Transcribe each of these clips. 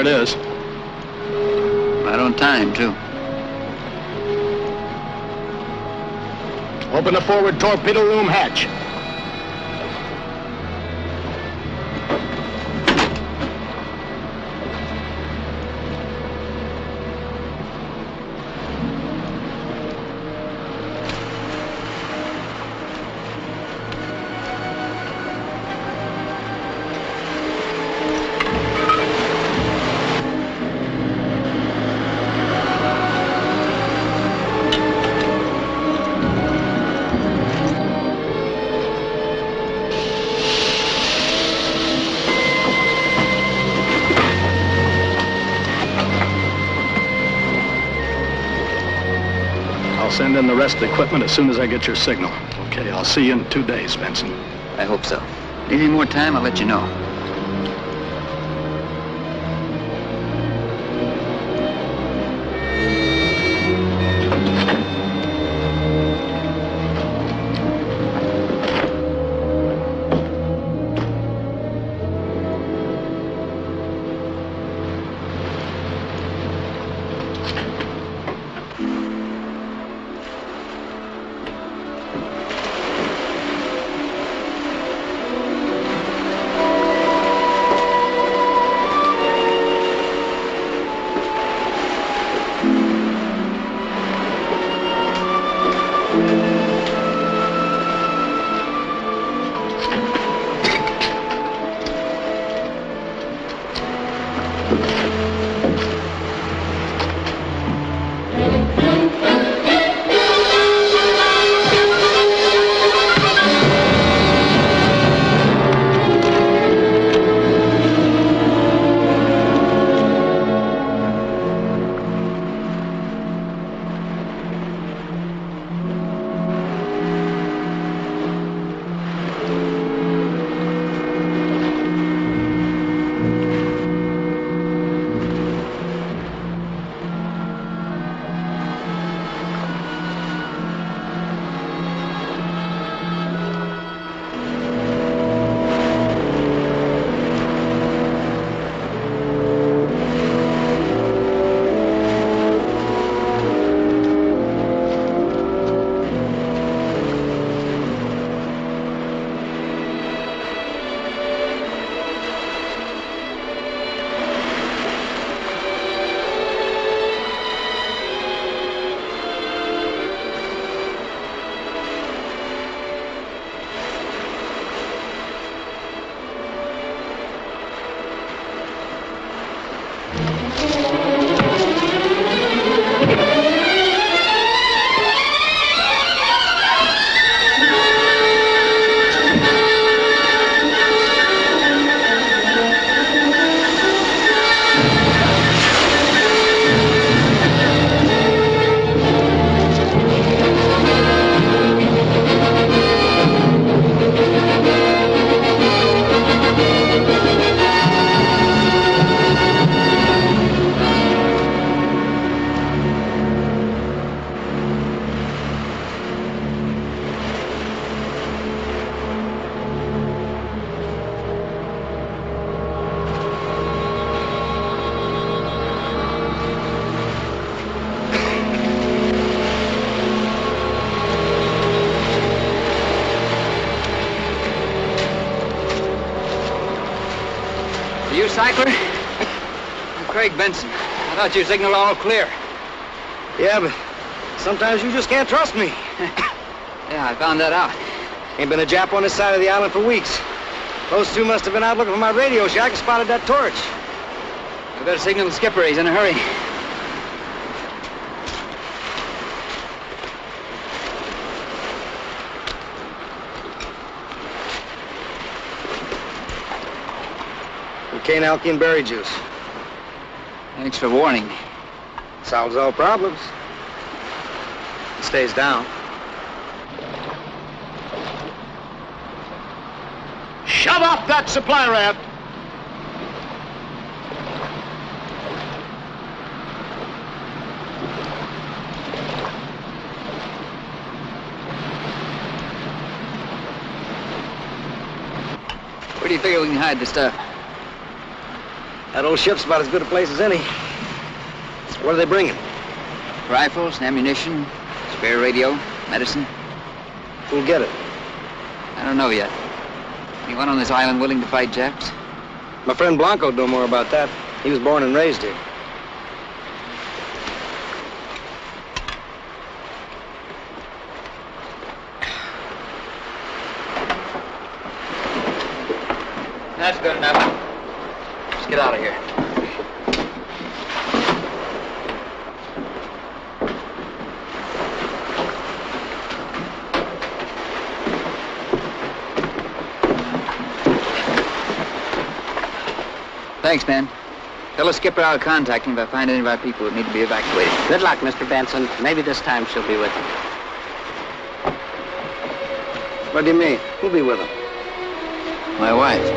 it is. Right on time, too. Open the forward torpedo room hatch. Send in the rest of the equipment as soon as I get your signal. Okay, I'll see you in 2 days, Benson. I hope so. Need any more time, I'll let you know. Cycler? I'm Craig Benson. I thought your signal all clear. Yeah, but sometimes you just can't trust me. Yeah, I found that out. Ain't been a Jap on this side of the island for weeks. Those two must have been out looking for my radio shack and spotted that torch. I better signal the skipper. He's in a hurry. Cane alkene berry juice. Thanks for warning me. Solves all problems. It stays down. Shove off that supply raft! Where do you figure we can hide the stuff? That old ship's about as good a place as any. What are they bringing? Rifles, ammunition, spare radio, medicine. Who'll get it? I don't know yet. Anyone on this island willing to fight Japs? My friend Blanco'd know more about that. He was born and raised here. That's good enough. Let's get out of here. Thanks, man. Tell the skipper I'll contact him if I find any of our people that need to be evacuated. Good luck, Mr. Benson. Maybe this time she'll be with him. What do you mean? Who'll be with him? My wife.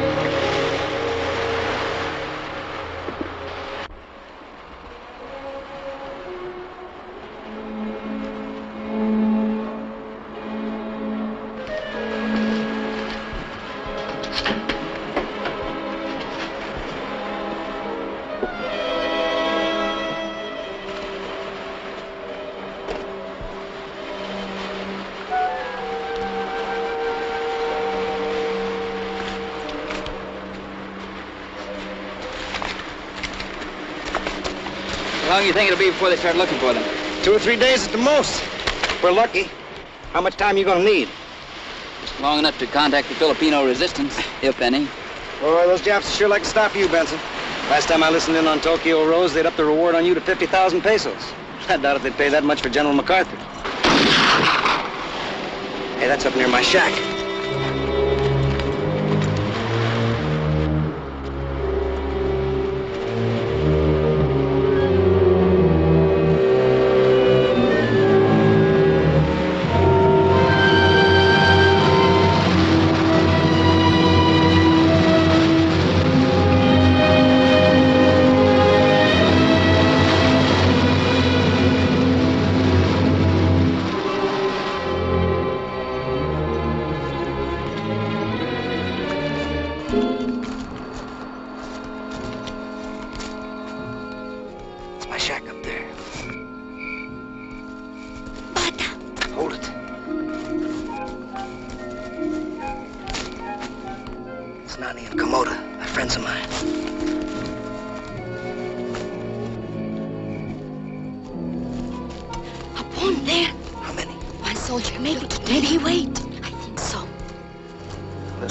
How long do you think it'll be before they start looking for them? 2 or 3 days at the most. If we're lucky. How much time are you gonna need? Just long enough to contact the Filipino resistance, if any. Boy, those Japs sure like to stop you, Benson. Last time I listened in on Tokyo Rose, they'd up the reward on you to 50,000 pesos. I doubt if they'd pay that much for General MacArthur. Hey, that's up near my shack.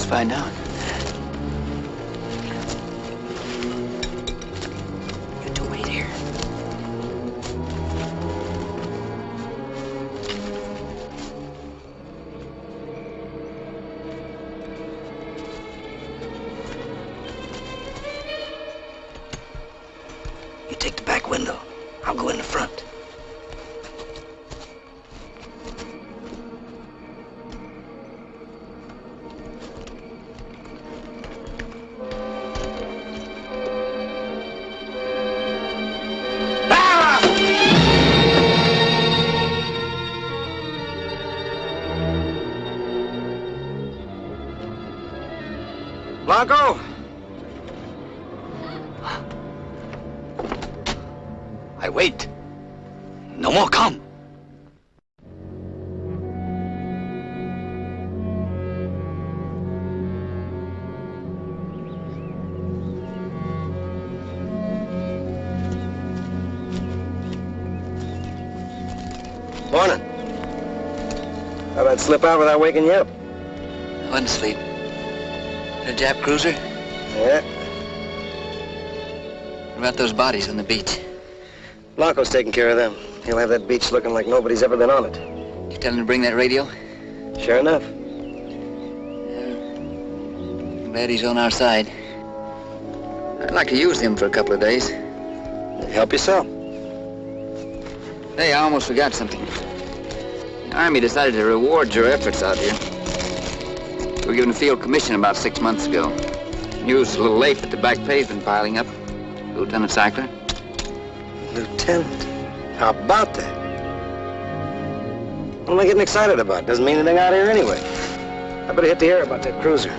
Find out. You two wait here. You take the back window. I'll go in the front. Blanco! I wait. No more come. Morning. Thought I'd slip out without waking you up. I wasn't asleep. A Jap cruiser? Yeah. What about those bodies on the beach? Blanco's taking care of them. He'll have that beach looking like nobody's ever been on it. You tell him to bring that radio? Sure enough. I'm glad he's on our side. I'd like to use him for a couple of days. Help yourself. Hey, I almost forgot something. The Army decided to reward your efforts out here. We were given a field commission about 6 months ago. News is a little late, but the back pay's been piling up. Lieutenant Sackler. Lieutenant? How about that? What am I getting excited about? Doesn't mean anything out here anyway. I better hit the air about that cruiser.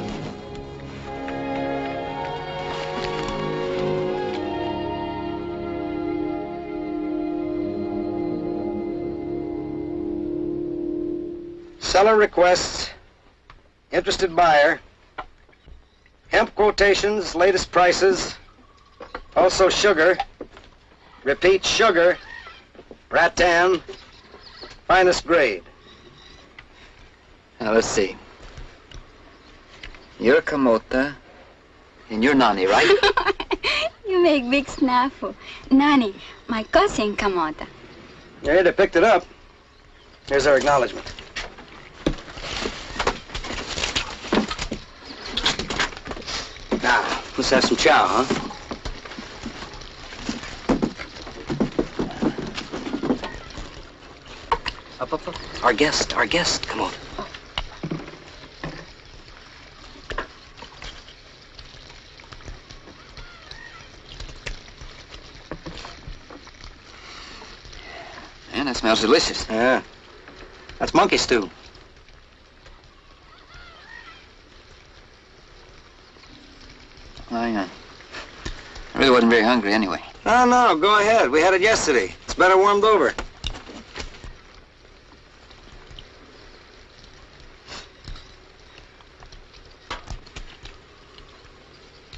Seller requests, interested buyer, hemp quotations, latest prices, also sugar, repeat sugar, rattan, finest grade. Now, let's see. You're Kamota, and you're Nani, right? You make big snafu. Nani, my cousin Kamota. Yeah, they picked it up. Here's our acknowledgement. Now, let's have some chow, huh? Up. Our guest, come on. Man, that smells delicious. Yeah. That's monkey stew. Well, hang on. I really wasn't very hungry anyway. No, go ahead. We had it yesterday. It's better warmed over.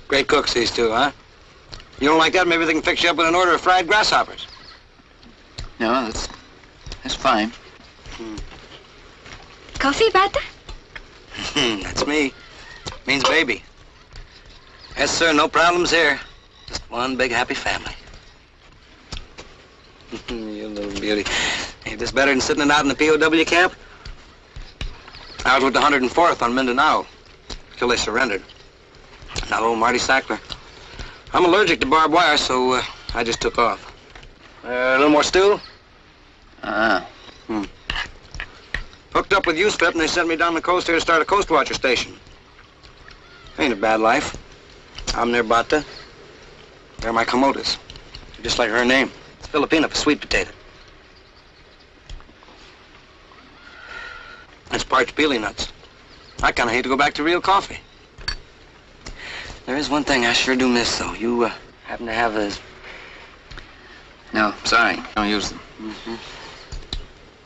Great cooks, these two, huh? You don't like that? Maybe they can fix you up with an order of fried grasshoppers. No, that's fine. Coffee, Bata? That's me. Means baby. Yes, sir, no problems here. Just one big happy family. You little beauty. Ain't this better than sitting it out in the POW camp? I was with the 104th on Mindanao, till they surrendered. Not old Marty Sackler. I'm allergic to barbed wire, so I just took off. A little more stew? Hooked up with USPIP, and they sent me down the coast here to start a Coast Watcher station. Ain't a bad life. I'm their bata. They're my Kamotas. Just like her name. It's Filipina for sweet potato. It's parched peely nuts. I kind of hate to go back to real coffee. There is one thing I sure do miss, though. You happen to have those. No, sorry. I don't use them.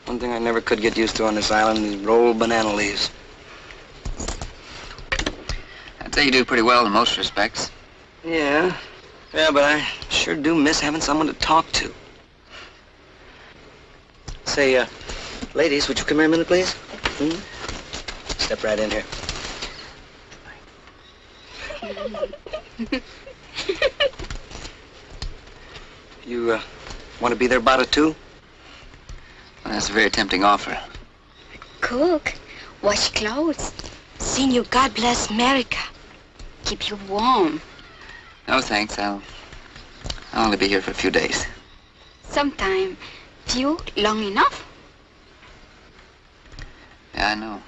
One thing I never could get used to on this island is rolled banana leaves. I'd say you do pretty well in most respects. Yeah, but I sure do miss having someone to talk to. Say, ladies, would you come here a minute, please? Step right in here. You, want to be their bata too? Well, that's a very tempting offer. Cook, wash clothes, sing you God Bless America, keep you warm. No, thanks. I'll only be here for a few days. Sometime, few long enough. Yeah, I know.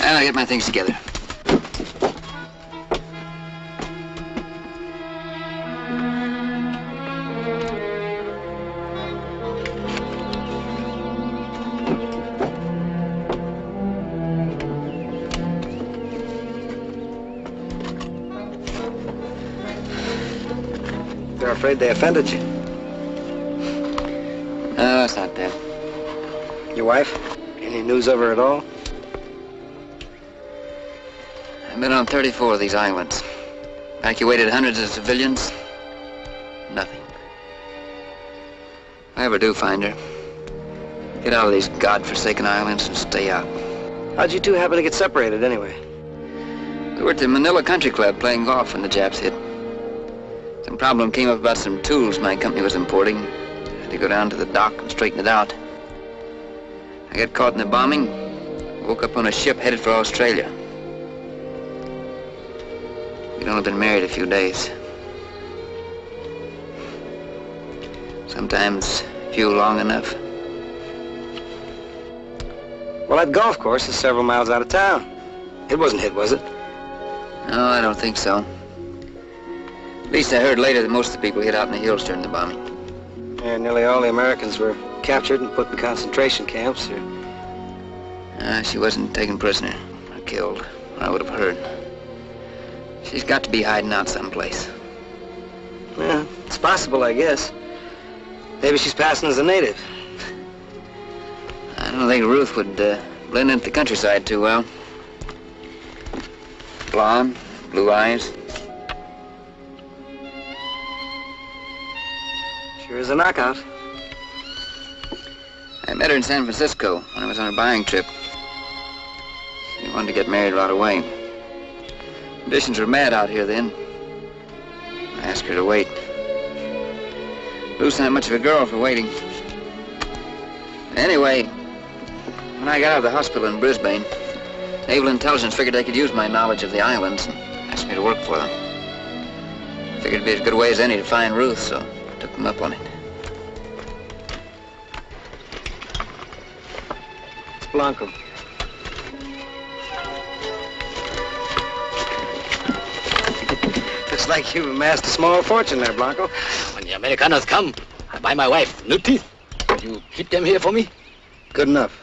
Well, I'll get my things together. They're afraid they offended you. No, it's not that. Your wife? Any news of her at all? I've been on 34 of these islands. Evacuated hundreds of civilians. Nothing. If I ever do find her, get out of these godforsaken islands and stay out. How'd you two happen to get separated anyway? We were at the Manila Country Club playing golf when the Japs hit. Some problem came up about some tools my company was importing. I had to go down to the dock and straighten it out. I got caught in the bombing, woke up on a ship headed for Australia. We'd only been married a few days. Sometimes few long enough. Well, that golf course is several miles out of town. It wasn't hit, was it? No, I don't think so. At least I heard later that most of the people hid out in the hills during the bombing. Yeah, nearly all the Americans were captured and put in concentration camps. She wasn't taken prisoner or killed. I would have heard. She's got to be hiding out someplace. Yeah, it's possible, I guess. Maybe she's passing as a native. I don't think Ruth would blend into the countryside too well. Blonde, blue eyes. Sure is a knockout. I met her in San Francisco when I was on a buying trip. She wanted to get married right away. Conditions were mad out here then. I asked her to wait. Ruth's not much of a girl for waiting. Anyway, when I got out of the hospital in Brisbane, Naval Intelligence figured they could use my knowledge of the islands and asked me to work for them. Figured it'd be as good a way as any to find Ruth, so I took them up on it. It's Blanco. Looks like you've amassed a small fortune there, Blanco. When the Americanos come, I buy my wife new teeth. You keep them here for me? Good enough.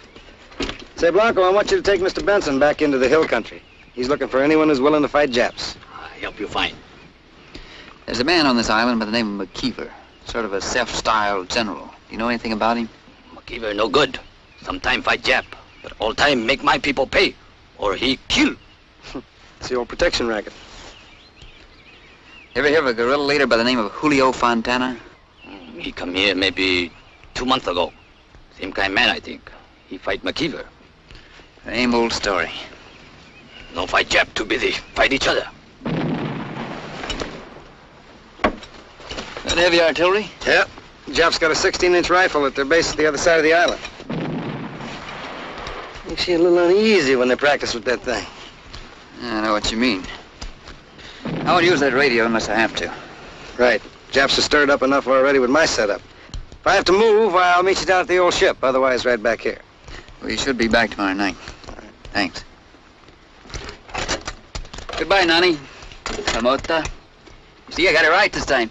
Say, Blanco, I want you to take Mr. Benson back into the hill country. He's looking for anyone who's willing to fight Japs. I help you find. There's a man on this island by the name of McKeever, sort of a self-styled general. Do you know anything about him? McKeever no good. Sometime fight Jap, but all time make my people pay, or he kill. It's the old protection racket. Ever hear of a guerrilla leader by the name of Julio Fontana? He come here maybe 2 months ago. Same kind man, I think. He fight McKeever. Same old story. No fight Jap, too busy. Fight each other. That heavy artillery? Yeah. Jap's got a 16-inch rifle at their base at the other side of the island. Makes you a little uneasy when they practice with that thing. I know what you mean. I won't use that radio unless I have to. Right. Japs are stirred up enough already with my setup. If I have to move, I'll meet you down at the old ship. Otherwise, right back here. Well, you should be back tomorrow night. All right. Thanks. Goodbye, Nani. Samota. See, I got it right this time.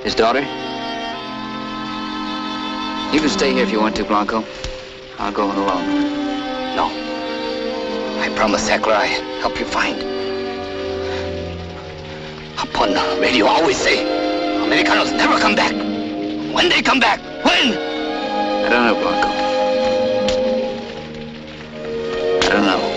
His daughter? You can stay here if you want to, Blanco. I'll go on alone. No. I promise, Sakura, I help you find. Upon radio, always say, Americanos never come back. When they come back? When? I don't know, Blanco. I don't know.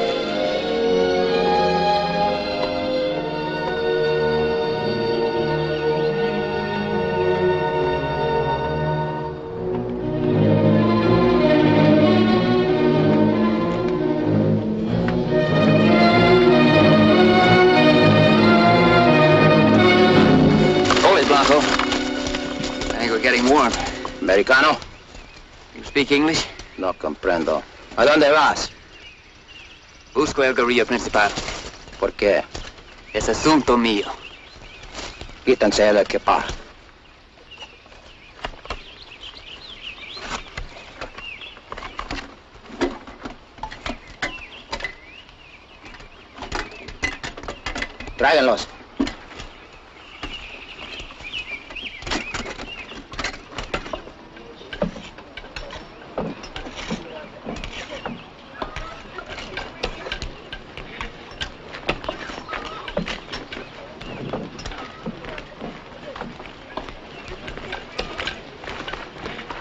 Americano? You speak English? No comprendo. ¿A dónde vas? Busco el guerrilla principal. ¿Por qué? Es asunto mío. Quítanse el equipaje. Tráiganlos.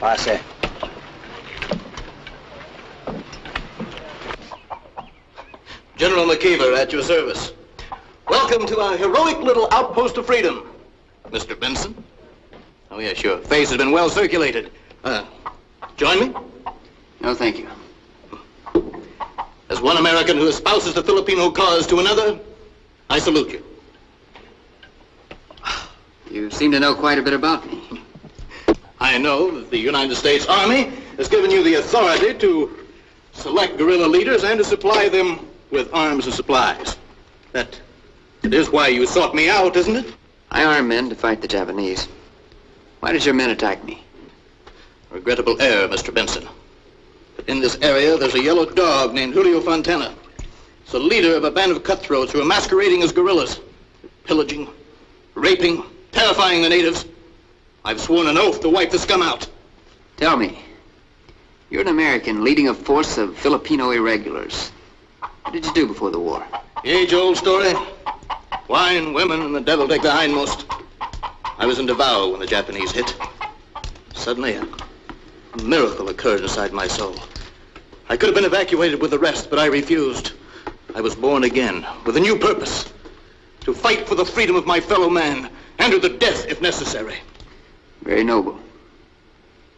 Pase. General McKeever at your service. Welcome to our heroic little outpost of freedom. Mr. Benson? Oh, yes, your face has been well circulated. Join me? No, thank you. As one American who espouses the Filipino cause to another, I salute you. You seem to know quite a bit about me. I know that the United States Army has given you the authority to select guerrilla leaders and to supply them with arms and supplies. That is why you sought me out, isn't it? I arm men to fight the Japanese. Why did your men attack me? Regrettable error, Mr. Benson. But in this area, there's a yellow dog named Julio Fontana. He's the leader of a band of cutthroats who are masquerading as guerrillas, pillaging, raping, terrifying the natives. I've sworn an oath to wipe the scum out. Tell me, you're an American leading a force of Filipino irregulars. What did you do before the war? The age-old story. Wine, women, and the devil take the hindmost. I was in Davao when the Japanese hit. Suddenly, a miracle occurred inside my soul. I could have been evacuated with the rest, but I refused. I was born again with a new purpose. To fight for the freedom of my fellow man, and to the death if necessary. Very noble.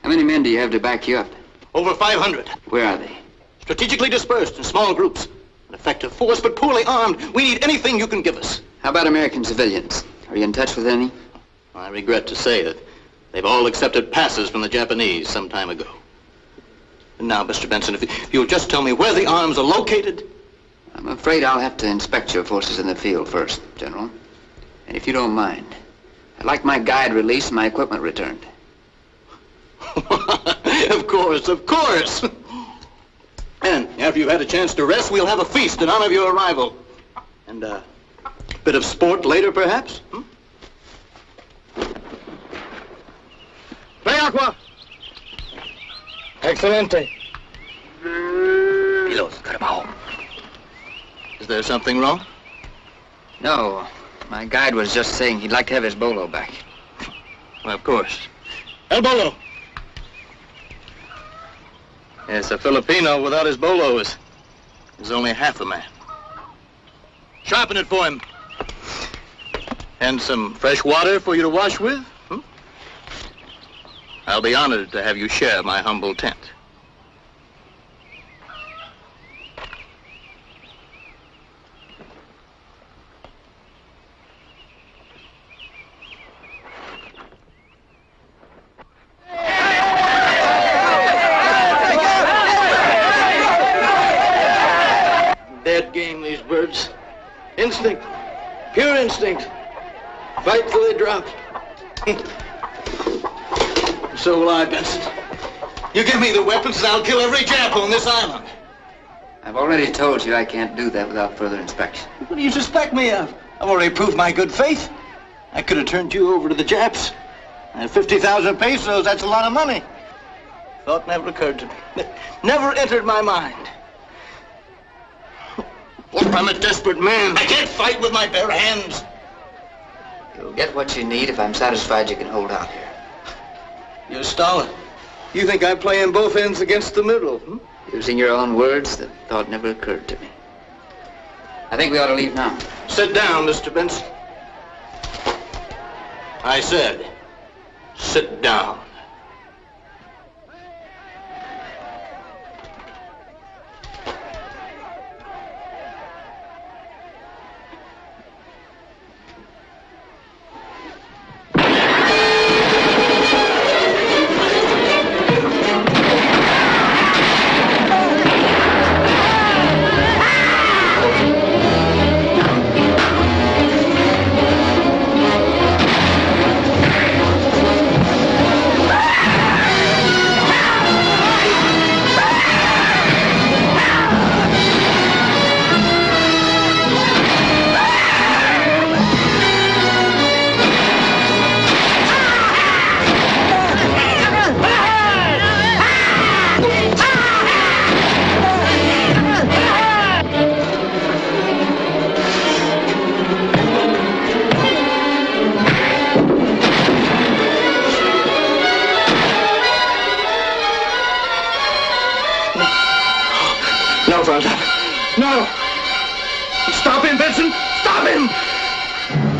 How many men do you have to back you up? Over 500. Where are they? Strategically dispersed in small groups. An effective force, but poorly armed. We need anything you can give us. How about American civilians? Are you in touch with any? I regret to say that they've all accepted passes from the Japanese some time ago. And now, Mr. Benson, if you'll just tell me where the arms are located. I'm afraid I'll have to inspect your forces in the field first, General. And if you don't mind, I'd like my guide released and my equipment returned. Of course, of course. And after you've had a chance to rest, we'll have a feast in honor of your arrival. And a bit of sport later, perhaps? Play aqua. Excelente. Pilos, Carabao. Is there something wrong? No, my guide was just saying he'd like to have his bolo back. Well, of course. El bolo. Yes, a Filipino without his bolo is only half a man. Sharpen it for him. And some fresh water for you to wash with? I'll be honored to have you share my humble tent. Dead game, these birds. Instinct. Pure instinct. Fight till they drop. So will I, Benson. You give me the weapons and I'll kill every Jap on this island. I've already told you I can't do that without further inspection. What do you suspect me of? I've already proved my good faith. I could have turned you over to the Japs. And 50,000 pesos, that's a lot of money. Thought never occurred to me. Never entered my mind. Look, I'm a desperate man. I can't fight with my bare hands. You'll get what you need if I'm satisfied you can hold out here. You're stalling. You think I'm playing both ends against the middle, Using your own words, the thought never occurred to me. I think we ought to leave now. Sit down, Mr. Benson. I said, sit down. Benson! Stop him!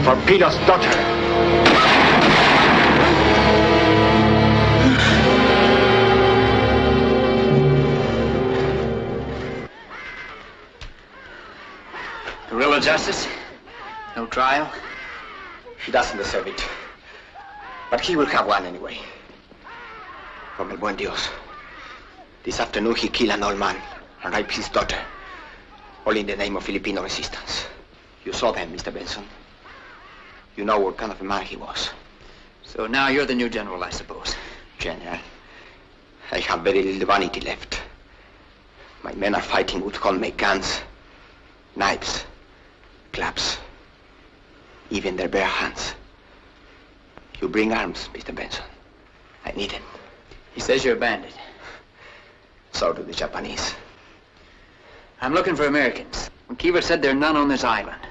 For Peter's daughter. Guerrilla justice? No trial? He doesn't deserve it. But he will have one anyway. From el buen Dios. This afternoon he killed an old man and raped his daughter. All in the name of Filipino resistance. You saw them, Mr. Benson. You know what kind of a man he was. So now you're the new general, I suppose. General, I have very little vanity left. My men are fighting with homemade guns, knives, clubs, even their bare hands. You bring arms, Mr. Benson. I need them. He says you're a bandit. So do the Japanese. I'm looking for Americans. McKeever said there are none on this island.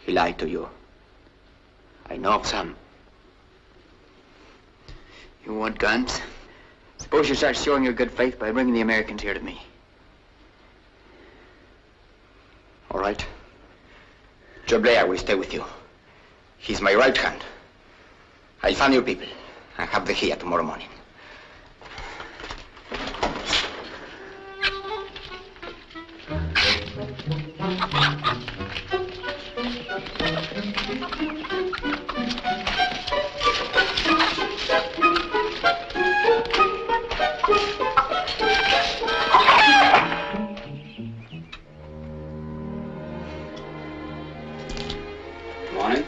He lied to you. I know of some. You want guns? Suppose you start showing your good faith by bringing the Americans here to me. All right. Joe Blair will stay with you. He's my right hand. I'll find your people and have them here tomorrow morning. Morning.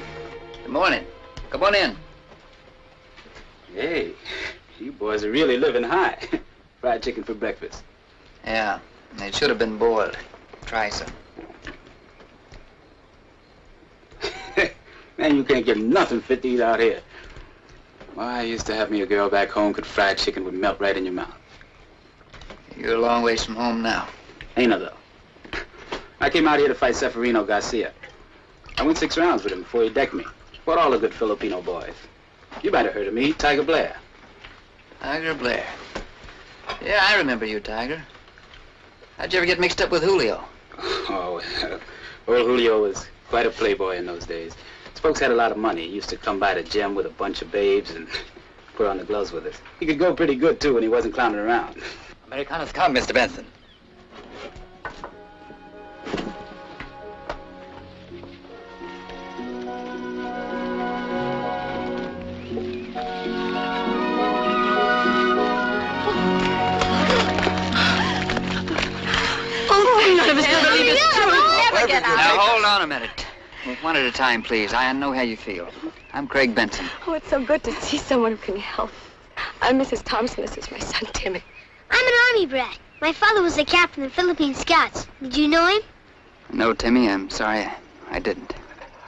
Good morning. Come on in. Hey, you boys are really living high. Fried chicken for breakfast. Yeah, it should have been boiled. Try some. Man, you can't get nothing fit to eat out here. Why, I used to have me a girl back home could fried chicken would melt right in your mouth. You're a long ways from home now. Ain't I, though? I came out here to fight Seferino Garcia. I went 6 rounds with him before he decked me. Fought all the good Filipino boys. You might have heard of me, Tiger Blair. Tiger Blair. Yeah, I remember you, Tiger. How'd you ever get mixed up with Julio? Oh, old Julio was quite a playboy in those days. His folks had a lot of money. He used to come by the gym with a bunch of babes and put on the gloves with us. He could go pretty good, too, when he wasn't clowning around. Americanos come, Mr. Benson. Now, hold on a minute. One at a time, please. I know how you feel. I'm Craig Benson. Oh, it's so good to see someone who can help. I'm Mrs. Thompson. This is my son, Timmy. I'm an Army brat. My father was a captain in the Philippine Scouts. Did you know him? No, Timmy, I'm sorry. I didn't.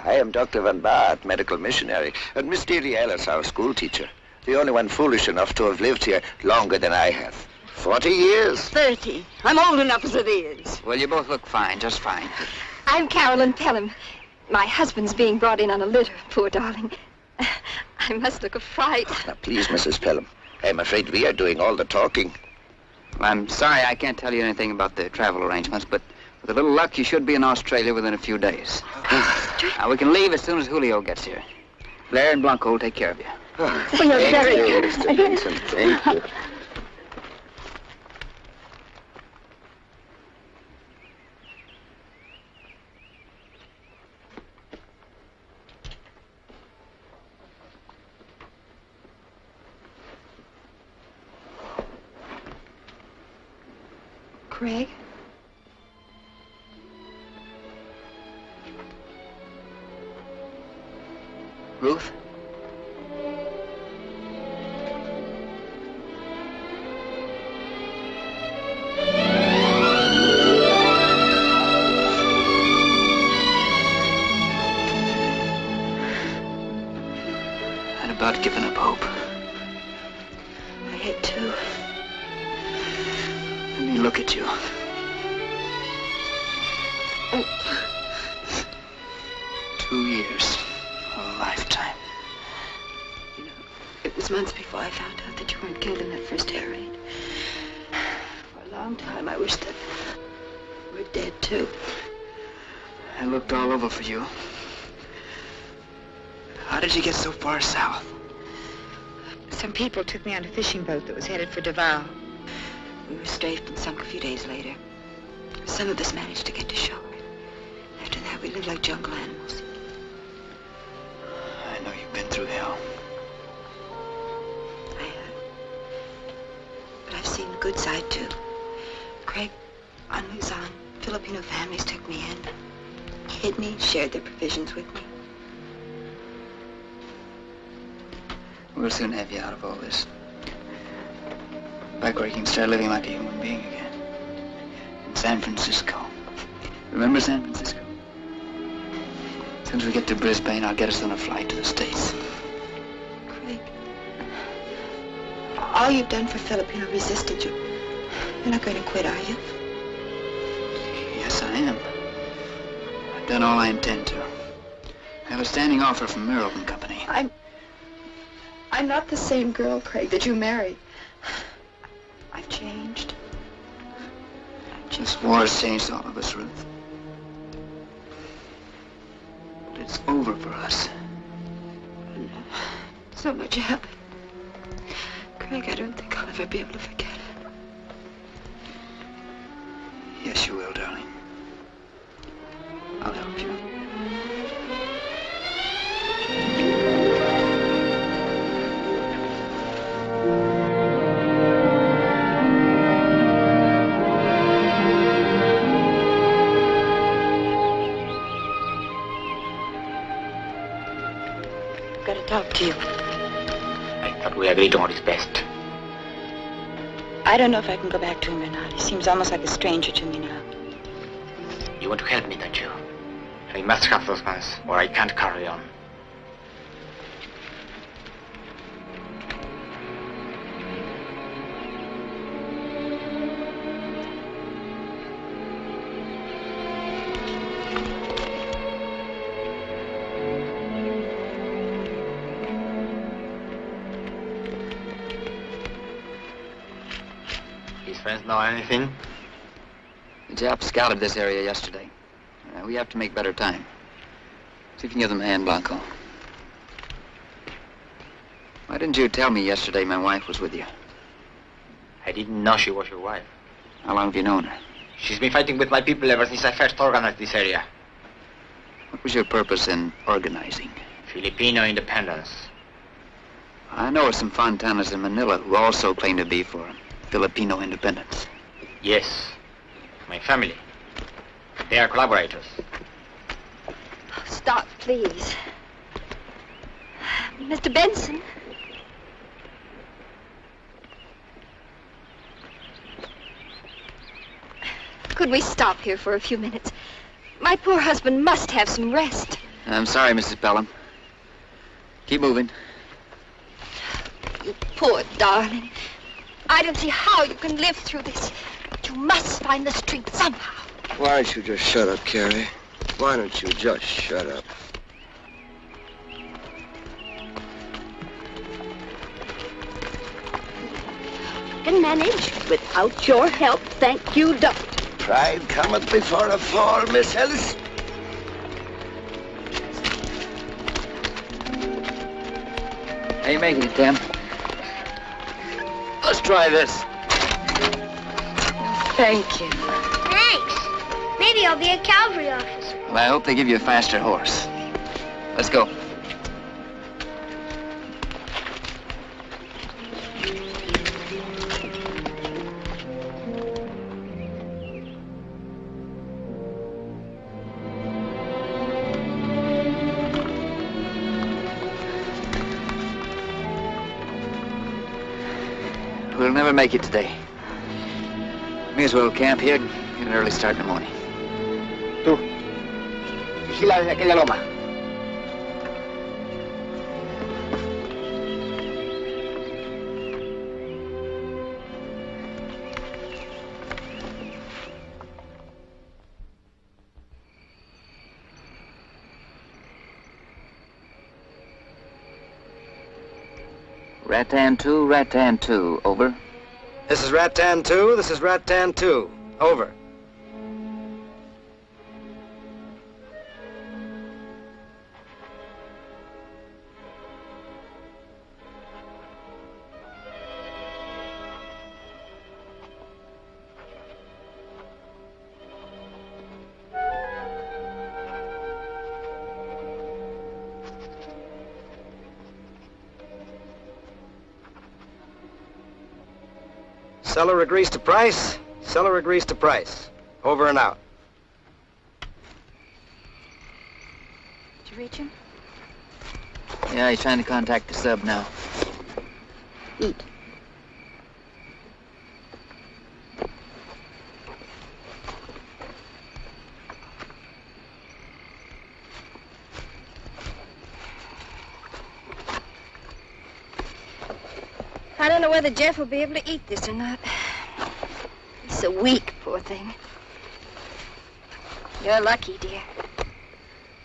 I am Dr. Van Baart, medical missionary, and Miss Deary Ellis, our school teacher. The only one foolish enough to have lived here longer than I have. 40 years. 30. I'm old enough as it is. Well, you both look fine, just fine. I'm Carolyn Pelham. My husband's being brought in on a litter, poor darling. I must look a fright. Now, please, Mrs. Pelham, I'm afraid we are doing all the talking. Well, I'm sorry I can't tell you anything about the travel arrangements, but with a little luck, you should be in Australia within a few days. Now, we can leave as soon as Julio gets here. Blair and Blanco will take care of you. Well, you're very good. Mr. Benson. Thank you. Craig? Ruth? I'd about given up hope. I had to. Let me look at you. Oh. 2 years. A lifetime. You know, it was months before I found out that you weren't killed in that first air raid. For a long time, I wished that you were dead, too. I looked all over for you. How did you get so far south? Some people took me on a fishing boat that was headed for Davao. We were strafed and sunk a few days later. Some of us managed to get to shore. After that, we lived like jungle animals. I know you've been through hell. I have. But I've seen the good side, too. Craig, on Luzon, Filipino families took me in. Hid me, shared their provisions with me. We'll soon have you out of all this. Back where you can start living like a human being again. In San Francisco. Remember San Francisco? As soon as we get to Brisbane, I'll get us on a flight to the States. Craig, all you've done for Filipino resisted you. You're not going to quit, are you? Yes, I am. I've done all I intend to. I have a standing offer from Merrill and Company. I'm not the same girl, Craig, that you married. I've changed. This war has changed all of us, Ruth. But it's over for us. So much happened. Craig, I don't think I'll ever be able to forget it. Yes, you will, darling. I'll help you. I've got to talk to you. I thought we agreed on what is best. I don't know if I can go back to him or not. He seems almost like a stranger to me now. You want to help me, don't you? I must have those guns, or I can't carry on. His friends know anything? The Japs scouted this area yesterday. We have to make better time. See if you can give them a hand, Blanco. Why didn't you tell me yesterday my wife was with you? I didn't know she was your wife. How long have you known her? She's been fighting with my people ever since I first organized this area. What was your purpose in organizing? Filipino independence. I know of some Fontanas in Manila who also claim to be for Filipino independence. Yes. My family. They are collaborators. Stop, please. Mr. Benson. Could we stop here for a few minutes? My poor husband must have some rest. I'm sorry, Mrs. Pelham. Keep moving. You poor darling. I don't see how you can live through this. But you must find the strength somehow. Why don't you just shut up, Carrie? Why don't you just shut up? Can manage without your help, thank you, Doctor. Pride cometh before a fall, Miss Ellis. How you making it, Tim? Let's try this. Thank you. Thanks. Maybe I'll be a cavalry officer. Well, I hope they give you a faster horse. Let's go. We'll never make it today. May as well camp here and get an early start in the morning. Tú, vigila desde aquella loma. Rattan 2, Rattan 2, over. This is Rattan 2, this is Rattan 2. Over. Seller agrees to price. Seller agrees to price. Over and out. Did you reach him? Yeah, he's trying to contact the sub now. Eat. I don't know whether Jeff will be able to eat this or not. He's so weak, poor thing. You're lucky, dear.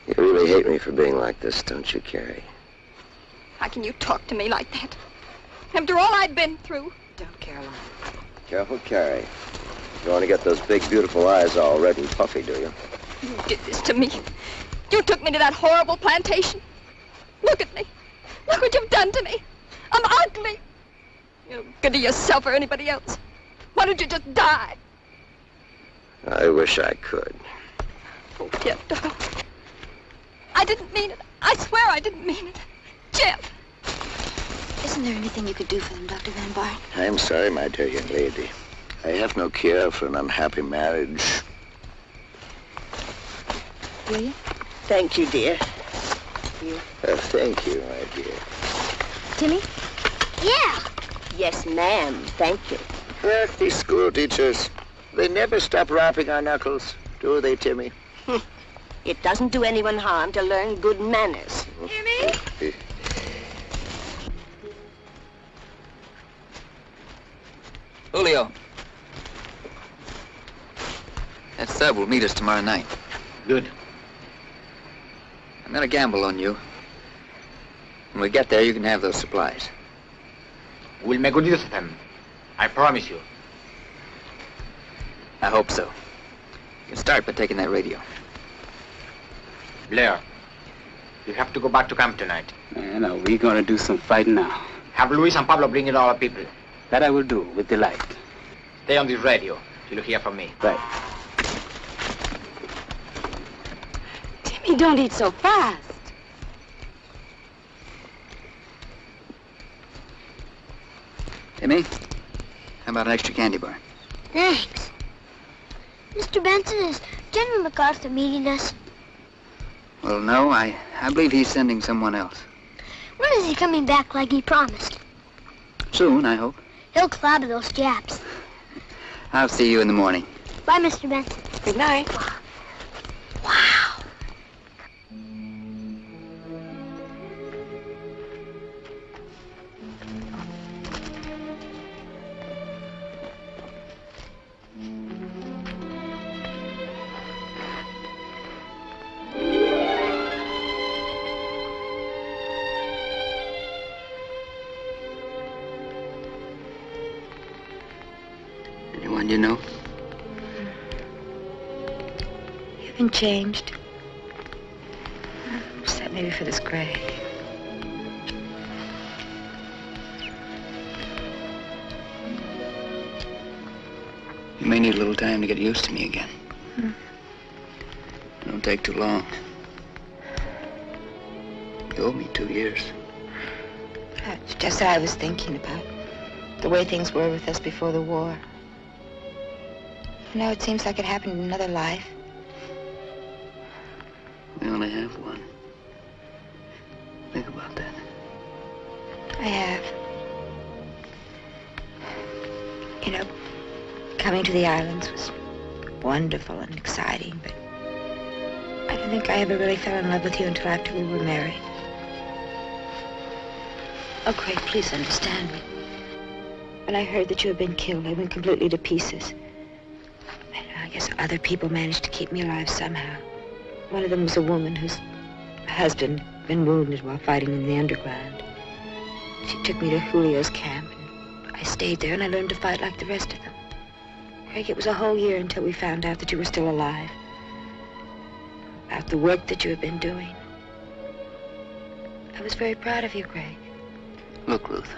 You really hate me for being like this, don't you, Carrie? How can you talk to me like that? After all I've been through. Don't, Caroline. Careful, Carrie. You want to get those big, beautiful eyes all red and puffy, do you? You did this to me. You took me to that horrible plantation. Look at me. Look what you've done to me. I'm ugly. You're good to yourself or anybody else. Why don't you just die? I wish I could. Oh, Jeff, darling. I didn't mean it. I swear I didn't mean it. Jeff. Isn't there anything you could do for them, Dr. Van Bart? I'm sorry, my dear young lady. I have no cure for an unhappy marriage. Will you? Thank you, dear. Thank you, my dear. Timmy? Yeah. Yes, ma'am. Thank you. These school teachers, they never stop rapping our knuckles, do they, Timmy? It doesn't do anyone harm to learn good manners. Timmy? Julio. That sub will meet us tomorrow night. Good. I'm gonna gamble on you. When we get there, you can have those supplies. We'll make good use of them. I promise you. I hope so. You can start by taking that radio. Blair, you have to go back to camp tonight. Man, are we gonna do some fighting now? Have Luis and Pablo bring in all our people. That I will do, with delight. Stay on this radio till you hear from me. Right. Timmy, don't eat so fast. Timmy, how about an extra candy bar? Thanks. Mr. Benson, is General MacArthur meeting us? Well, no, I believe he's sending someone else. When is he coming back like he promised? Soon, I hope. He'll clobber those Japs. I'll see you in the morning. Bye, Mr. Benson. Good night. Wow. Anyone you know? You've been changed. Except maybe for this Craig. You may need a little time to get used to me again. Don't take too long. You owe me 2 years. That's just what I was thinking about. The way things were with us before the war. You know, it seems like it happened in another life. We only have one. Think about that. I have. You know, coming to the islands was wonderful and exciting, but I don't think I ever really fell in love with you until after we were married. Oh, Craig, please understand me. When I heard that you had been killed, I went completely to pieces. I guess other people managed to keep me alive somehow. One of them was a woman whose husband had been wounded while fighting in the underground. She took me to Julio's camp, and I stayed there, and I learned to fight like the rest of them. Craig, it was a whole year until we found out that you were still alive. About the work that you had been doing. I was very proud of you, Craig. Look, Ruth.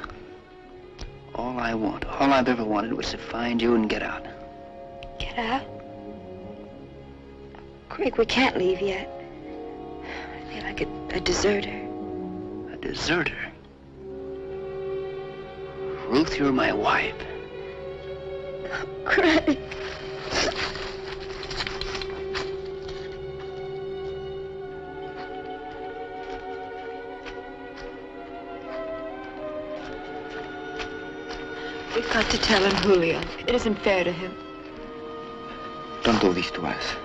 All I've ever wanted was to find you and get out. Get out? Craig, we can't leave yet. I feel like a deserter. A deserter? Ruth, you're my wife. Craig. We've got to tell him, Julio. It isn't fair to him. Don't do this to us.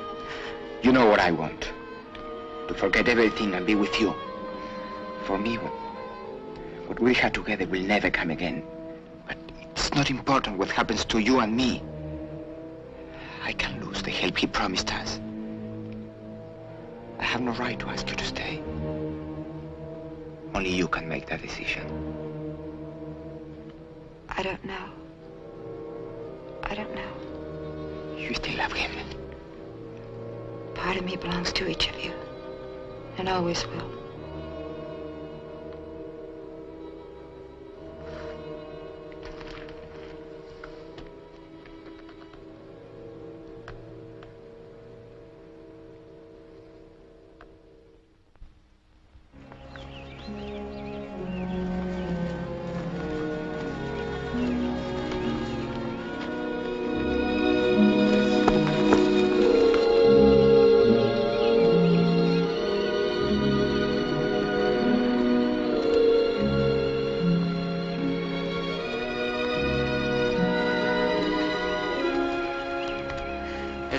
You know what I want. To forget everything and be with you. For me, what we had together will never come again. But it's not important what happens to you and me. I can lose the help he promised us. I have no right to ask you to stay. Only you can make that decision. I don't know. I don't know. You still love him. Part of me belongs to each of you. And always will.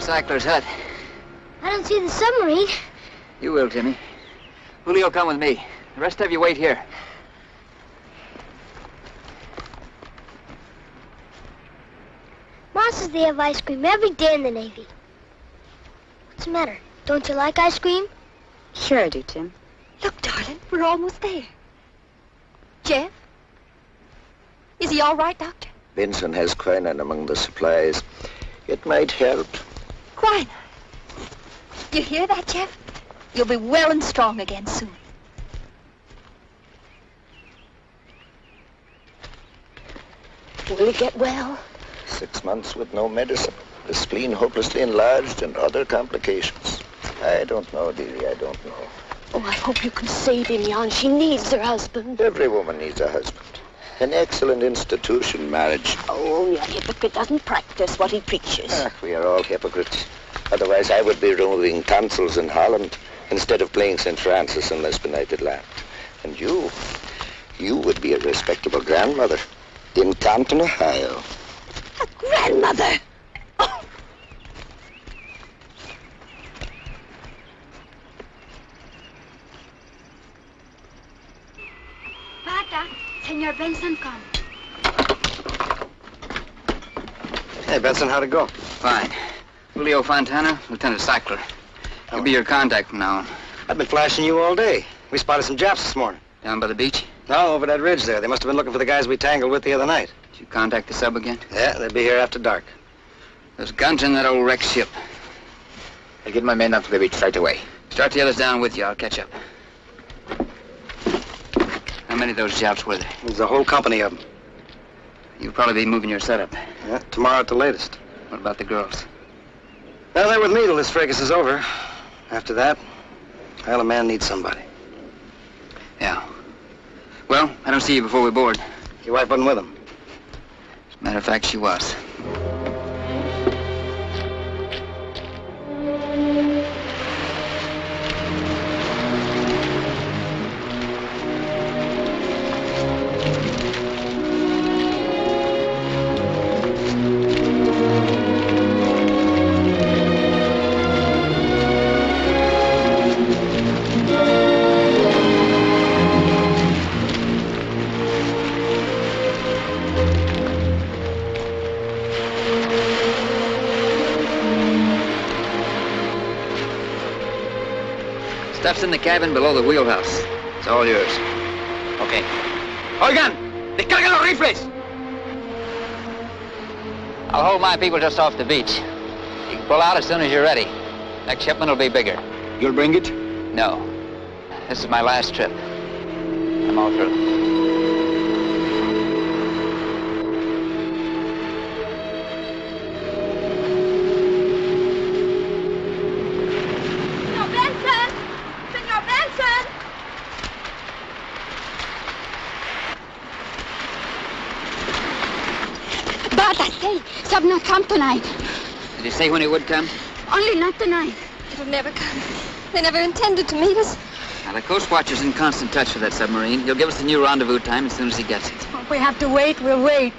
Cycler's hut. I don't see the submarine. You will, Timmy. Julio, come with me. The rest of you wait here. Ma says they have ice cream every day in the Navy. What's the matter? Don't you like ice cream? Sure I do, Tim. Look, darling, we're almost there. Jeff? Is he all right, Doctor? Benson has quinine among the supplies. It might help. Quinine? You hear that, Jeff? You'll be well and strong again soon. Will he get well? 6 months with no medicine. The spleen hopelessly enlarged and other complications. I don't know, dearie, I don't know. Oh, I hope you can save him, Jan. She needs her husband. Every woman needs a husband. An excellent institution, marriage. Oh, a hypocrite doesn't practice what he preaches. We are all hypocrites. Otherwise, I would be removing tonsils in Holland instead of playing St. Francis in this benighted land. And you would be a respectable grandmother in Canton, Ohio. A grandmother? Oh. Pata, Senor Benson come. Hey, Benson, how'd it go? Fine. Julio Fontana, Lieutenant Sackler. He'll be your contact from now on. I've been flashing you all day. We spotted some Japs this morning. Down by the beach? No, over that ridge there. They must have been looking for the guys we tangled with the other night. Did you contact the sub again? Yeah, they'll be here after dark. There's guns in that old wrecked ship. I'll get my men up to the beach right away. Start the others down with you. I'll catch up. How many of those Japs were there? There's a whole company of them. You'll probably be moving your setup. Yeah, tomorrow at the latest. What about the girls? Well, they're with me till this fracas is over. After that, well, a man needs somebody. Yeah. Well, I don't see you before we board. Your wife wasn't with him. As a matter of fact, she was. Stuff's in the cabin below the wheelhouse. It's all yours. Okay. Oigan! Descarga los rifles! I'll hold my people just off the beach. You can pull out as soon as you're ready. Next shipment will be bigger. You'll bring it? No. This is my last trip. I'm all through. God, I say, Sub not come tonight. Did he say when he would come? Only not tonight. It'll never come. They never intended to meet us. Now, the Coast Watcher's in constant touch with that submarine. He'll give us the new rendezvous time as soon as he gets it. If we have to wait, we'll wait.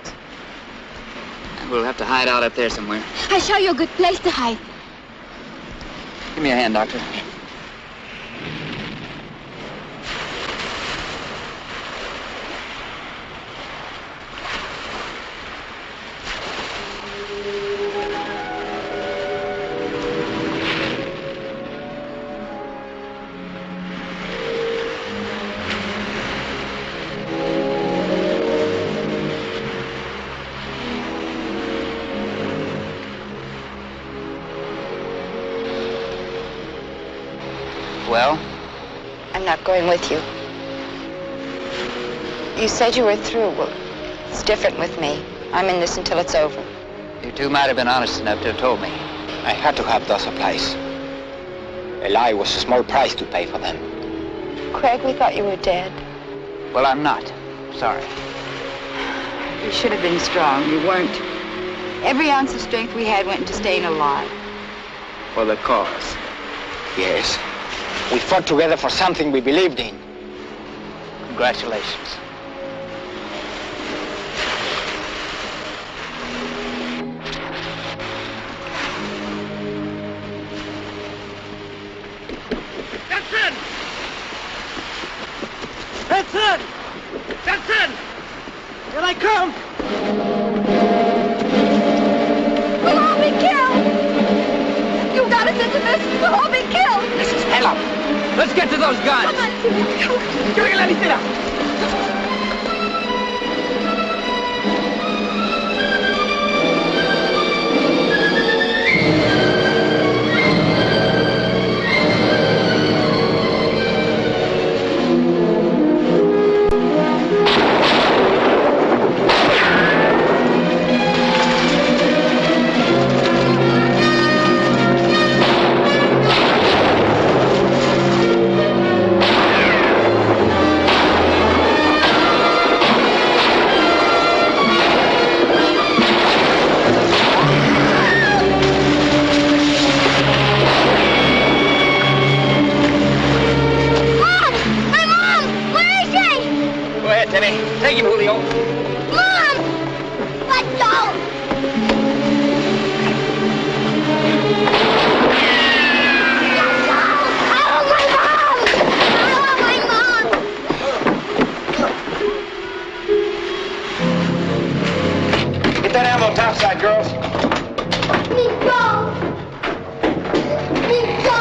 And we'll have to hide out up there somewhere. I'll show you a good place to hide. Give me a hand, Doctor. Well? I'm not going with you. You said you were through. Well, it's different with me. I'm in this until it's over. You two might have been honest enough to have told me. I had to have those supplies. A lie was a small price to pay for them. Craig, we thought you were dead. Well, I'm not. Sorry. You should have been strong. You weren't. Every ounce of strength we had went into staying alive. For the cause. Yes. We fought together for something we believed in. Congratulations. Benson! Benson! Benson! Here I come! We'll all be killed! You got us into this! We'll all be killed! Mrs. Hello! Let's get to those guns! Come on, ¡Quiero que la listera! Take him, Julio. Mom! Let go! I want my mom! I want my mom! Get that ammo topside, girls. Me go! Me go!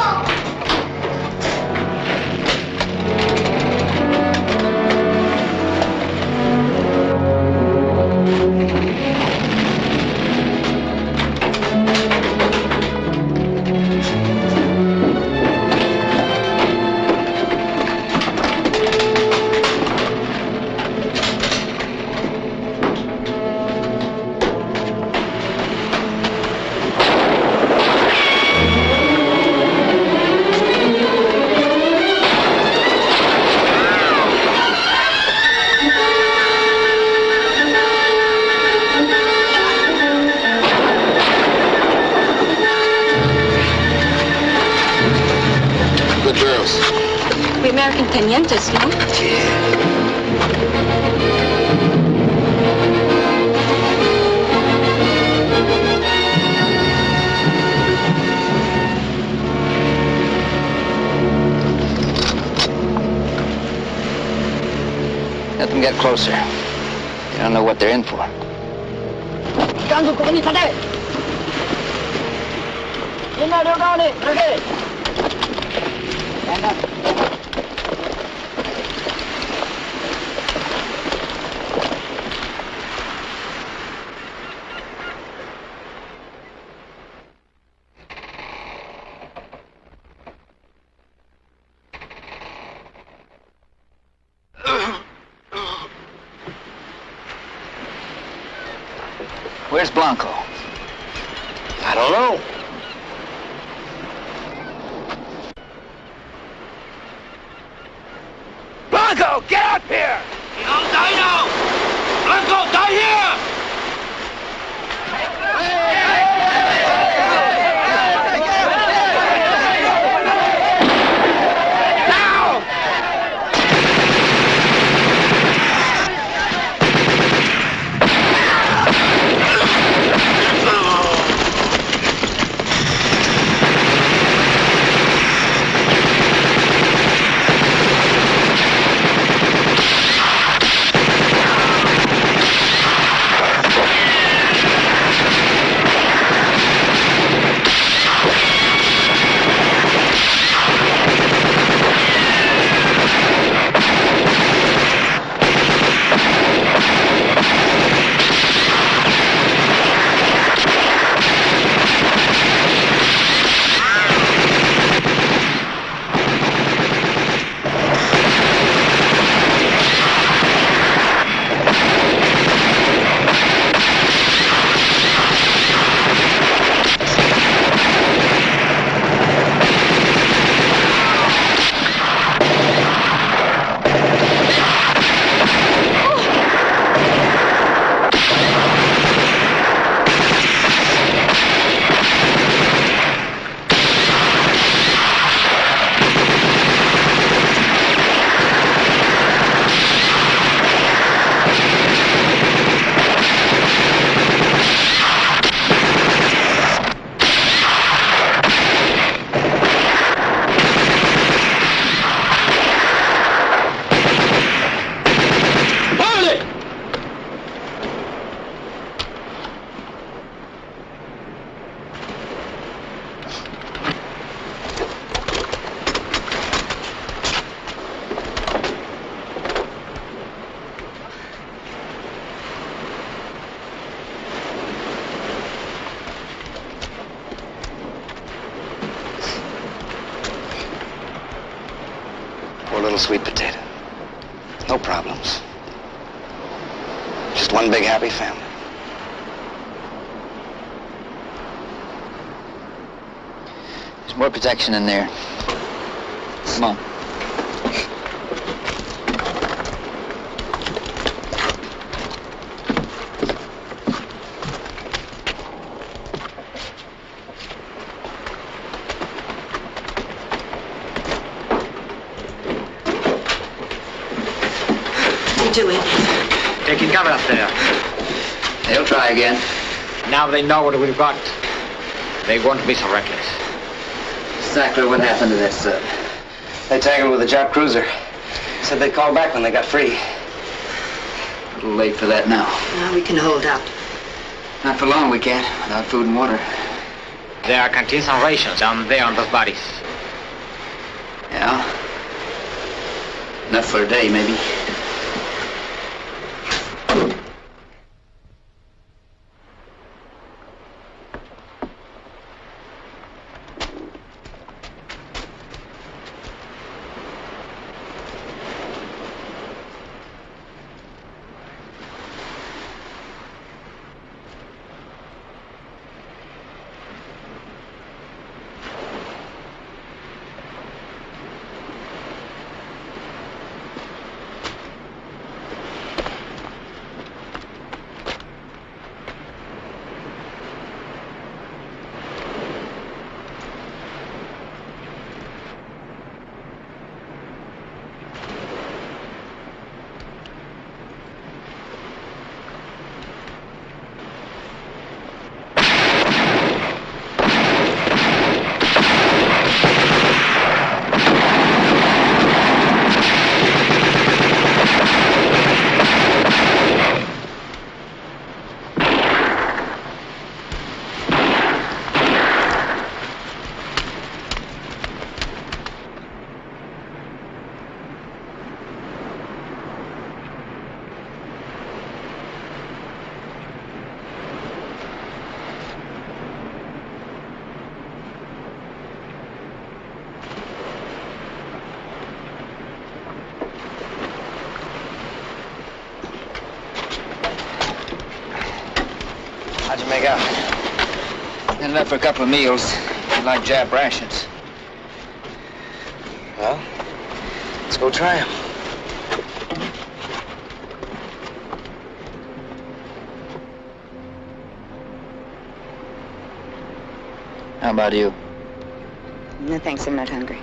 Tenientes, ¿no? Let them get closer. You don't know what they're in for. Where's Blanco? I don't know. Blanco, get up here! I'll die now! Blanco, die here! little sweet potato. No problems. Just one big happy family. There's more protection in there. Come on. Doing? Taking cover up there. They'll try again. Now they know what we've got. They won't be so reckless. Exactly what happened to that sub. They tangled with a Jap cruiser. Said they'd call back when they got free. A little late for that now. Now we can hold out. Not for long we can't, without food and water. There are canteens and rations down there on those bodies. Yeah? Enough for a day, maybe. How'd you make out? Ended up for a couple of meals. Like Jap rations. Well, let's go try them. How about you? No, thanks, I'm not hungry.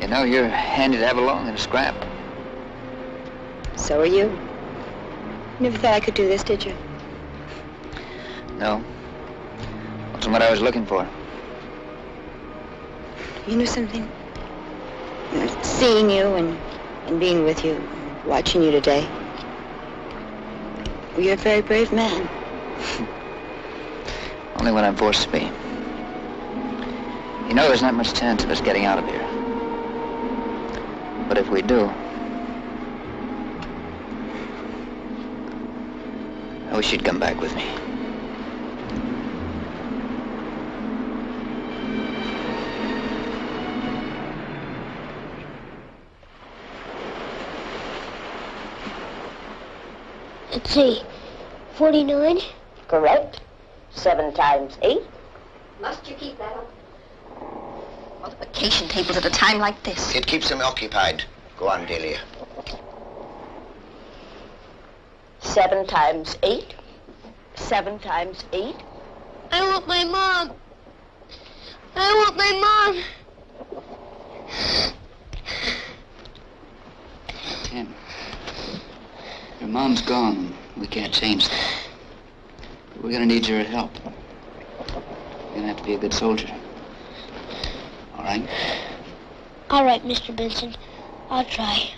You know, you're handy to have along in a scrap. So are you. You never thought I could do this, did you? No. Wasn't what I was looking for. You know something? You know, seeing you and being with you, watching you today. Well, you're a very brave man. Only when I'm forced to be. You know, there's not much chance of us getting out of here. But if we do, I wish you'd come back with me. Let's see, 49? Correct. 7 times 8. Must you keep that up? Multiplication tables at a time like this. It keeps him occupied. Go on, Delia. 7 times 8. 7 times 8. I want my mom. I want my mom. Tim, your mom's gone. We can't change that. But we're gonna need your help. You're gonna have to be a good soldier. All right? All right, Mr. Benson. I'll try.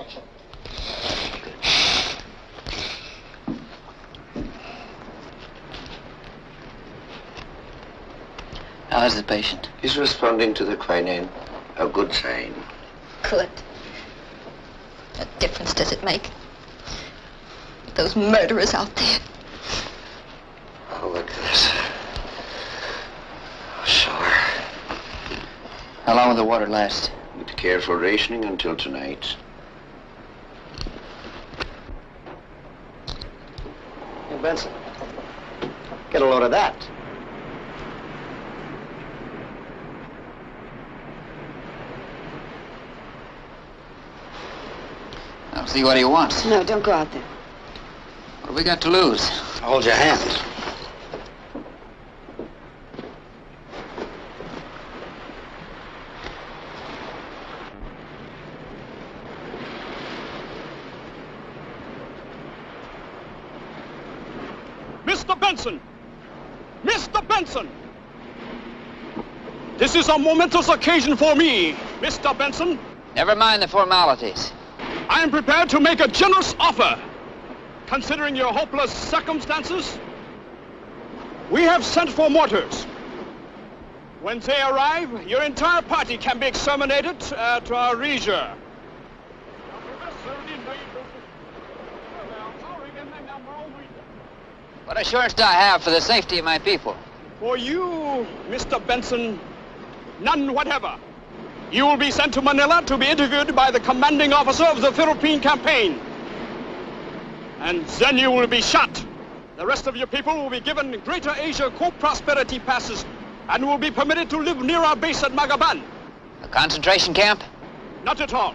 How is the patient? He's responding to the quinine. A good sign. Good. What difference does it make? Those murderers out there. Oh, look at this. Sure. How long will the water last? We'd Careful rationing until tonight. Hey, Benson, get a load of that. I'll see what he wants. No, don't go out there. What have we got to lose? Hold your hand. Mr. Benson! Mr. Benson! This is a momentous occasion for me, Mr. Benson. Never mind the formalities. I am prepared to make a generous offer. Considering your hopeless circumstances, we have sent for mortars. When they arrive, your entire party can be exterminated at our leisure. What assurance do I have for the safety of my people? For you, Mr. Benson, none whatever. You will be sent to Manila to be interviewed by the commanding officer of the Philippine campaign. And then you will be shot. The rest of your people will be given Greater Asia co-prosperity passes and will be permitted to live near our base at Magaban. A concentration camp? Not at all.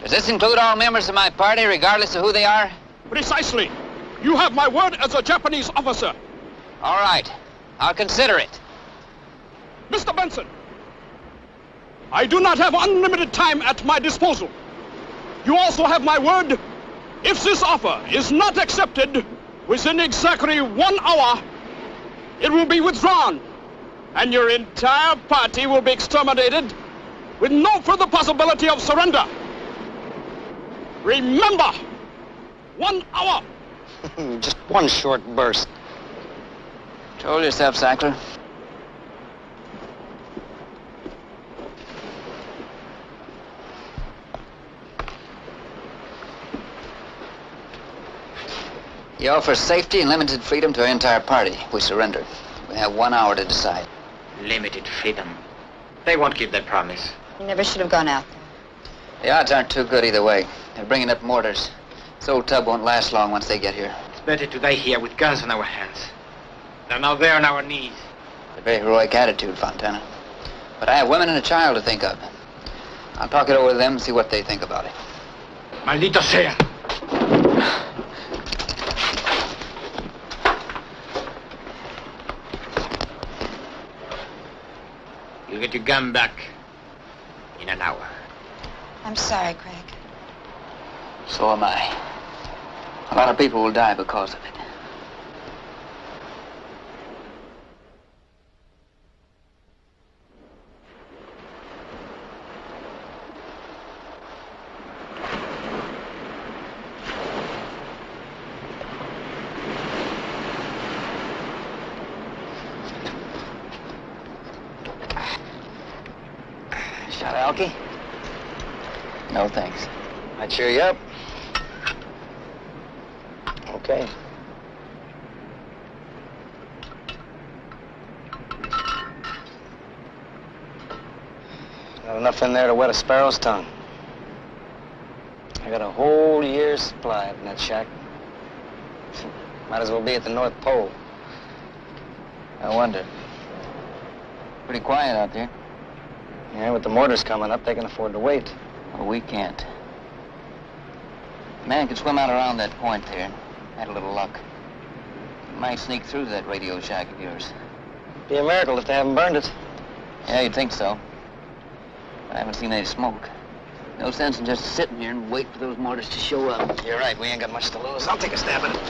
Does this include all members of my party, regardless of who they are? Precisely. You have my word as a Japanese officer. All right. I'll consider it. Mr. Benson, I do not have unlimited time at my disposal. You also have my word. If this offer is not accepted within exactly 1 hour, it will be withdrawn, and your entire party will be exterminated with no further possibility of surrender. Remember, 1 hour. Just one short burst. Control yourself, Sackler. You offer safety and limited freedom to our entire party. We surrender. We have 1 hour to decide. Limited freedom. They won't keep their promise. You never should have gone out there. The odds aren't too good either way. They're bringing up mortars. This old tub won't last long once they get here. It's better to die here with guns on our hands than out there on our knees. It's a very heroic attitude, Fontana. But I have women and a child to think of. I'll talk it over with them and see what they think about it. Maldito sea. You'll get your gun back in an hour. I'm sorry, Craig. So am I. A lot of people will die because of it. Shot of alky? No, thanks. I cheer you up. Okay. Not enough in there to wet a sparrow's tongue. I got a whole year's supply in that shack. Might as well be at the North Pole. I wonder. Pretty quiet out there. Yeah, with the mortars coming up, they can afford to wait. Well, we can't. A man could swim out around that point there. Had a little luck. He might sneak through that radio shack of yours. Be a miracle if they haven't burned it. Yeah, you'd think so. I haven't seen any smoke. No sense in just sitting here and wait for those mortars to show up. You're right, we ain't got much to lose. I'll take a stab at it.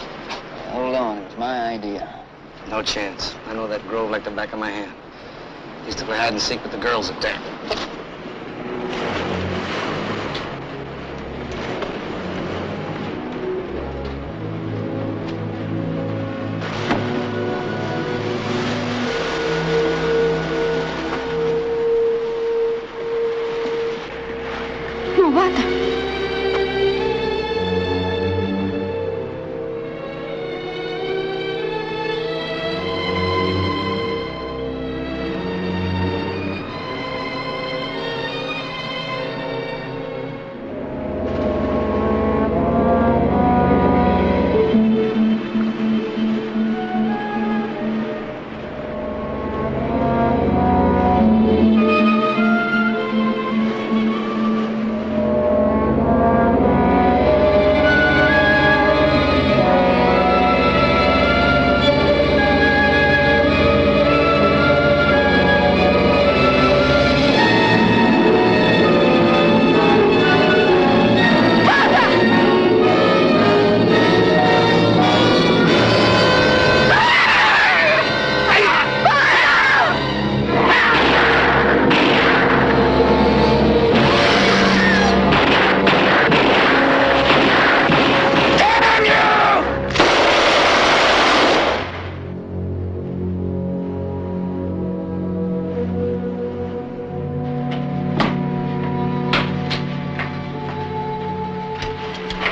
Hold on, it was my idea. No chance. I know that grove like the back of my hand. Used to play hide and seek with the girls up there.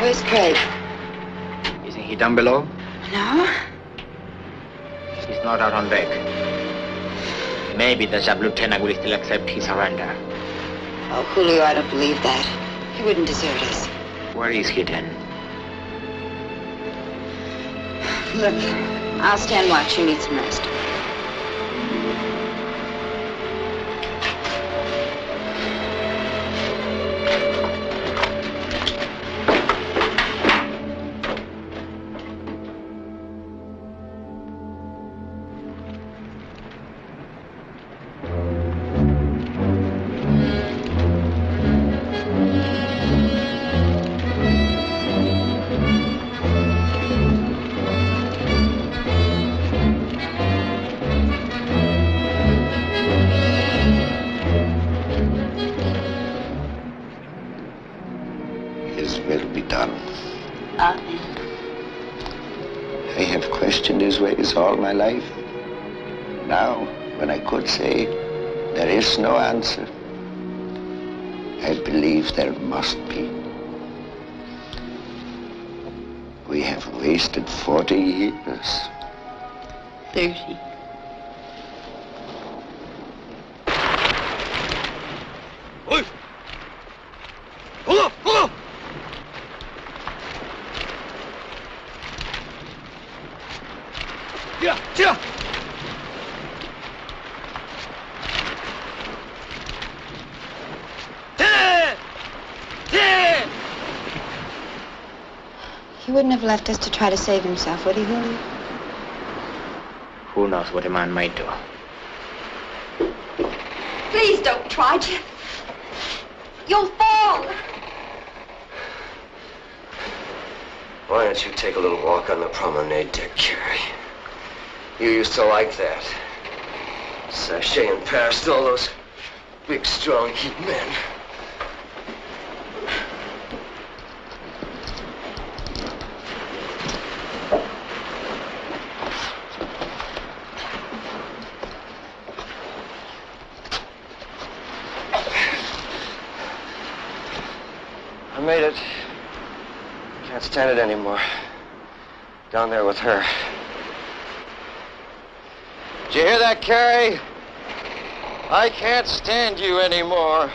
Where's Craig? Isn't he down below? No. He's not out on deck. Maybe the sub-lieutenant will still accept his surrender. Oh, Julio, I don't believe that. He wouldn't desert us. Where is he then? Look, I'll stand watch. You need some rest. His will be done. Amen. I have questioned his ways all my life. Now, when I could say there is no answer, I believe there must be. We have wasted 40 years. 30. Hold up! Yeah! He wouldn't have left us to try to save himself, would he, Julio? Who knows what a man might do? Please don't try, Jeff. You'll fall. Why don't you take a little walk on the promenade deck, Carrie? You used to like that. Sashaying past all those big, strong heat men. I made it. Can't stand it anymore. Down there with her. Did you hear that, Carrie? I can't stand you anymore.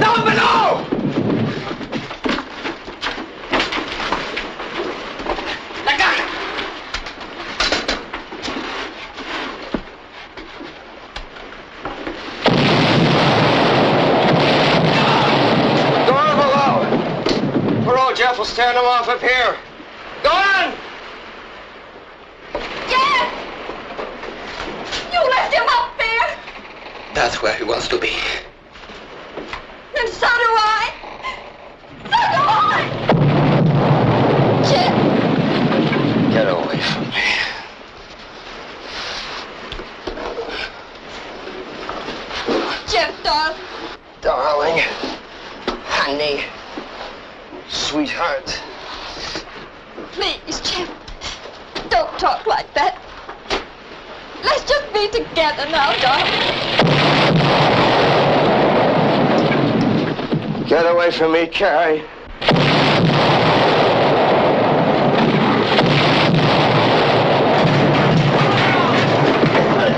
Down below! Let go! Door below. Poor Jeff will stand him off up here. Go on! Jeff! You left him up there. That's where he wants to be. And so do I. So do I. Jeff! Get away from me. Jeff, darling. Darling. Honey. Sweetheart. Please, Jeff. Don't talk like that. Let's just be together now, darling. Get away from me, Carrie.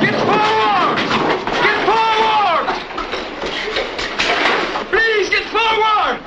Get forward! Get forward! Please, get forward!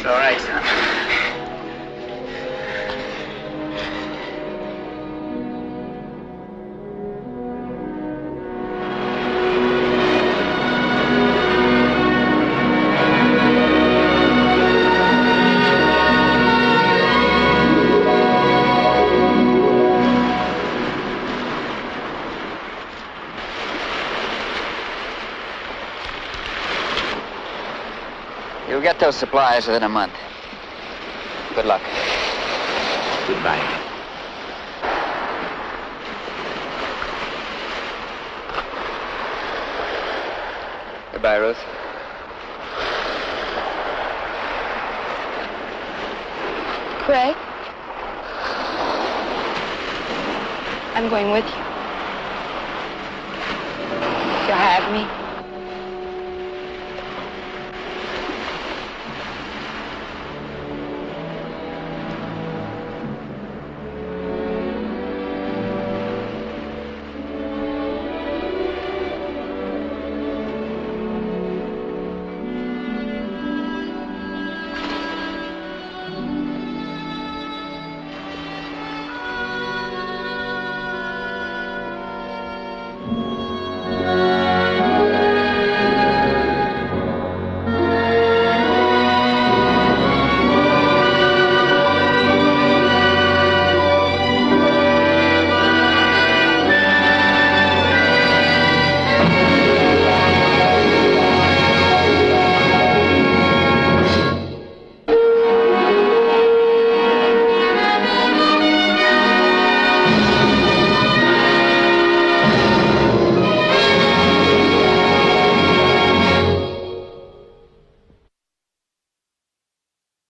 It's all right, son. You'll get those supplies within a month. Good luck. Goodbye. Goodbye, Ruth. Craig? I'm going with you. You'll have me?